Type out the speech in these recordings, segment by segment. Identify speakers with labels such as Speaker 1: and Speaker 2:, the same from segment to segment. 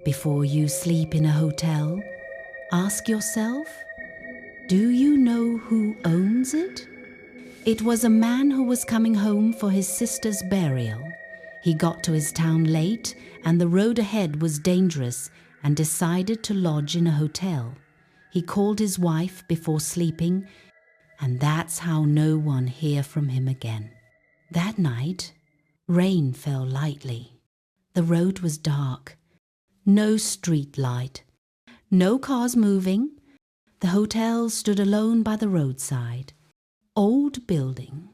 Speaker 1: Before you sleep in a hotel, ask yourself, do you know who owns it? It was a man who was coming home for his sister's burial. He got to his town late and the road ahead was dangerous and decided to lodge in a hotel. He called his wife before sleeping, and that's how no one heard from him again. That night, rain fell lightly. The road was dark. No street light. No cars moving. The hotel stood alone by the roadside. Old building.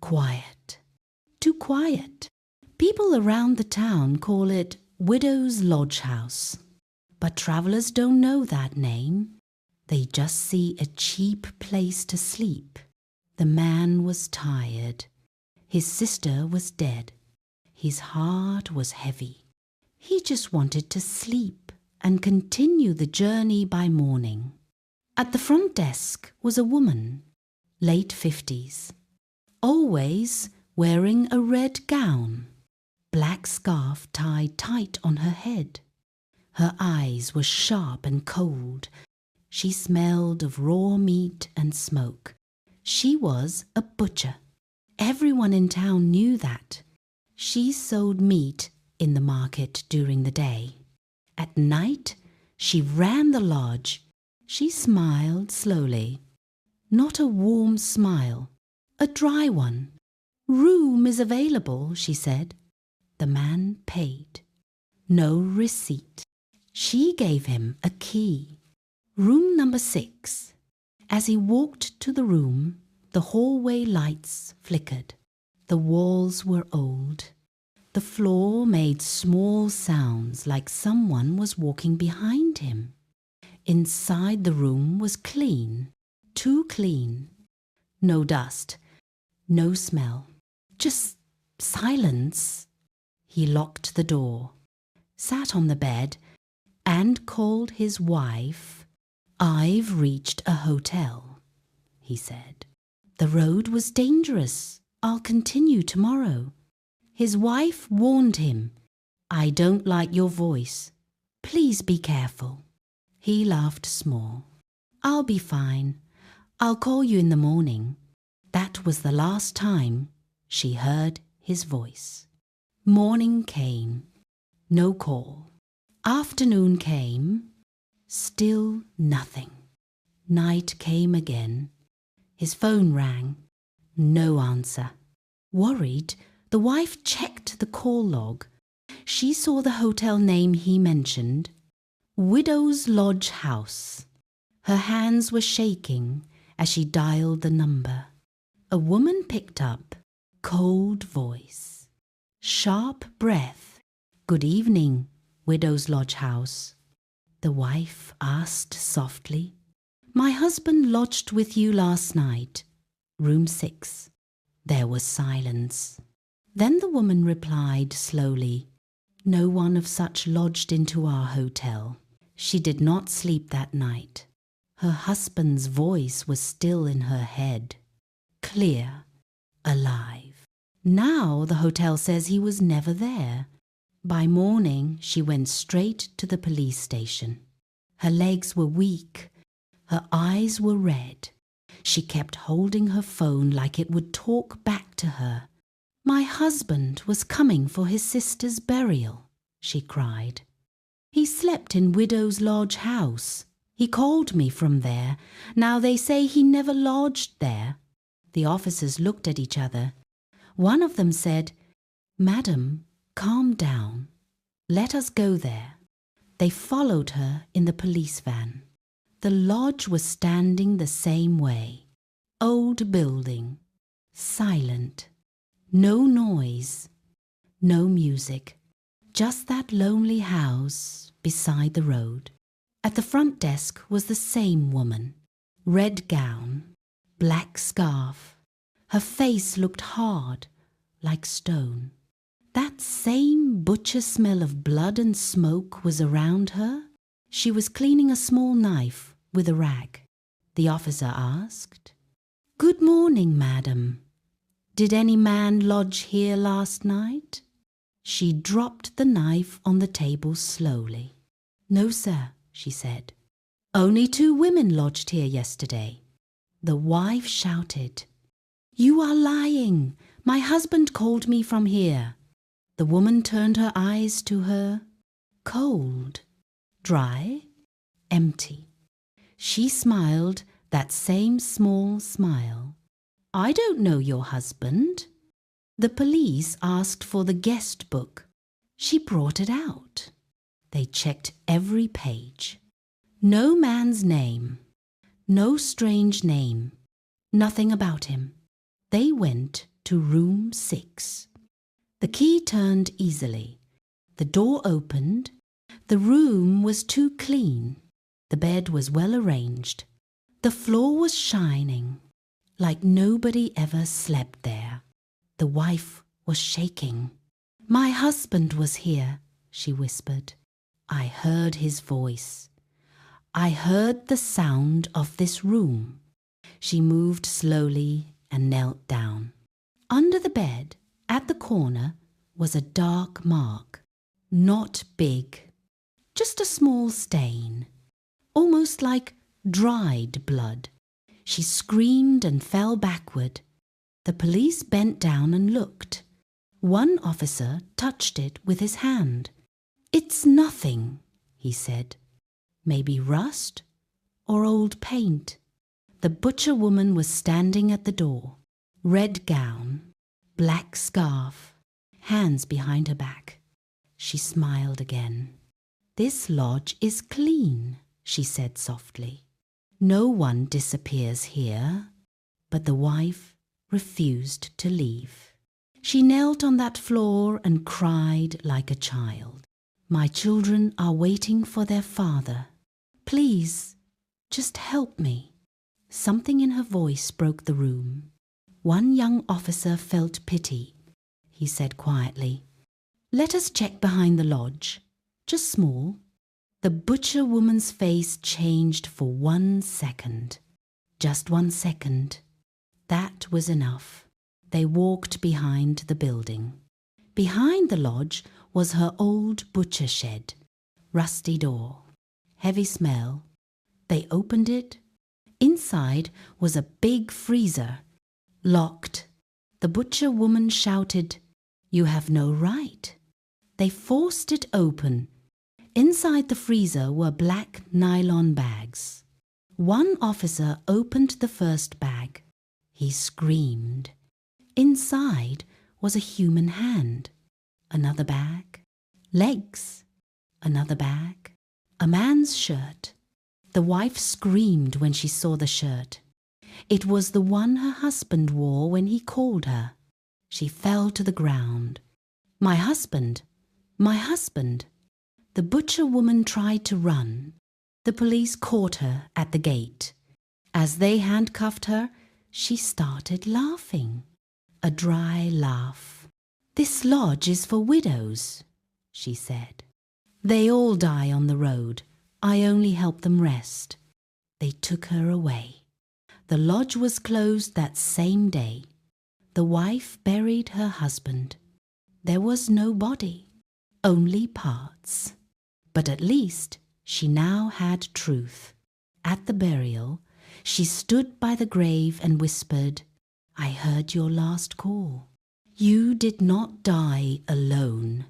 Speaker 1: Quiet. Too quiet. People around the town call it Widow's Lodge House. But travelers don't know that name. They just see a cheap place to sleep. The man was tired. His sister was dead. His heart was heavy. He just wanted to sleep and continue the journey by morning. At the front desk was a woman, late 50s, always wearing a red gown, black scarf tied tight on her head. Her eyes were sharp and cold. She smelled of raw meat and smoke. She was a butcher. Everyone in town knew that. She sold meat in the market during the day. At night, she ran the lodge. She smiled slowly. Not a warm smile, a dry one. "Room is available," she said. The man paid. No receipt. She gave him a key. Room number 6. As he walked to the room, the hallway lights flickered. The walls were old. The floor made small sounds like someone was walking behind him. Inside the room was clean, too clean. No dust, no smell, just silence. He locked the door, sat on the bed, and called his wife. "I've reached a hotel," he said. "The road was dangerous. I'll continue tomorrow." His wife warned him, "I don't like your voice. Please be careful." He laughed small. "I'll be fine. I'll call you in the morning." That was the last time she heard his voice. Morning came. No call. Afternoon came. Still nothing. Night came again. His phone rang. No answer. Worried, the wife checked the call log. She saw the hotel name he mentioned, Widow's Lodge House. Her hands were shaking as she dialed the number. A woman picked up, cold voice, sharp breath. "Good evening, Widow's Lodge House." The wife asked softly, "My husband lodged with you last night, room 6. There was silence. Then the woman replied slowly, "No one of such lodged into our hotel." She did not sleep that night. Her husband's voice was still in her head, clear, alive. Now the hotel says he was never there. By morning, she went straight to the police station. Her legs were weak. Her eyes were red. She kept holding her phone like it would talk back to her. "My husband was coming for his sister's burial," she cried. "He slept in Widow's Lodge House. He called me from there. Now they say he never lodged there." The officers looked at each other. One of them said, "Madam, calm down. Let us go there." They followed her in the police van. The lodge was standing the same way. Old building. Silent. No noise. No music. Just that lonely house beside the road. At the front desk was the same woman. Red gown. Black scarf. Her face looked hard, like stone. That same butcher smell of blood and smoke was around her. She was cleaning a small knife with a rag. The officer asked, "Good morning, madam. Did any man lodge here last night?" She dropped the knife on the table slowly. "No, sir," she said. "Only 2 women lodged here yesterday." The wife shouted, "You are lying! My husband called me from here." The woman turned her eyes to her. Cold, dry, empty. She smiled that same small smile. "I don't know your husband." The police asked for the guest book. She brought it out. They checked every page. No man's name, no strange name, nothing about him. They went to room 6. The key turned easily. The door opened. The room was too clean. The bed was well arranged. The floor was shining, like nobody ever slept there. The wife was shaking. "My husband was here," she whispered. "I heard his voice. I heard the sound of this room." She moved slowly and knelt down. Under the bed, at the corner, was a dark mark. Not big, just a small stain, almost like dried blood. She screamed and fell backward. The police bent down and looked. One officer touched it with his hand. "It's nothing," he said. "Maybe rust or old paint." The butcher woman was standing at the door. Red gown, black scarf, hands behind her back. She smiled again. "This lodge is clean," she said softly. "No one disappears here." But the wife refused to leave. She knelt on that floor and cried like a child. "My children are waiting for their father. Please, just help me." Something in her voice broke the room. One young officer felt pity. He said quietly, "Let us check behind the lodge. Just small." The butcher woman's face changed for 1 second. Just 1 second. That was enough. They walked behind the building. Behind the lodge was her old butcher shed. Rusty door. Heavy smell. They opened it. Inside was a big freezer. Locked. The butcher woman shouted, "You have no right." They forced it open. Inside the freezer were black nylon bags. One officer opened the first bag. He screamed. Inside was a human hand. Another bag. Legs. Another bag. A man's shirt. The wife screamed when she saw the shirt. It was the one her husband wore when he called her. She fell to the ground. "My husband! My husband!" The butcher woman tried to run. The police caught her at the gate. As they handcuffed her, she started laughing. A dry laugh. "This lodge is for widows," she said. "They all die on the road. I only help them rest." They took her away. The lodge was closed that same day. The wife buried her husband. There was no body, only parts. But at least she now had truth. At the burial, she stood by the grave and whispered, "I heard your last call. You did not die alone."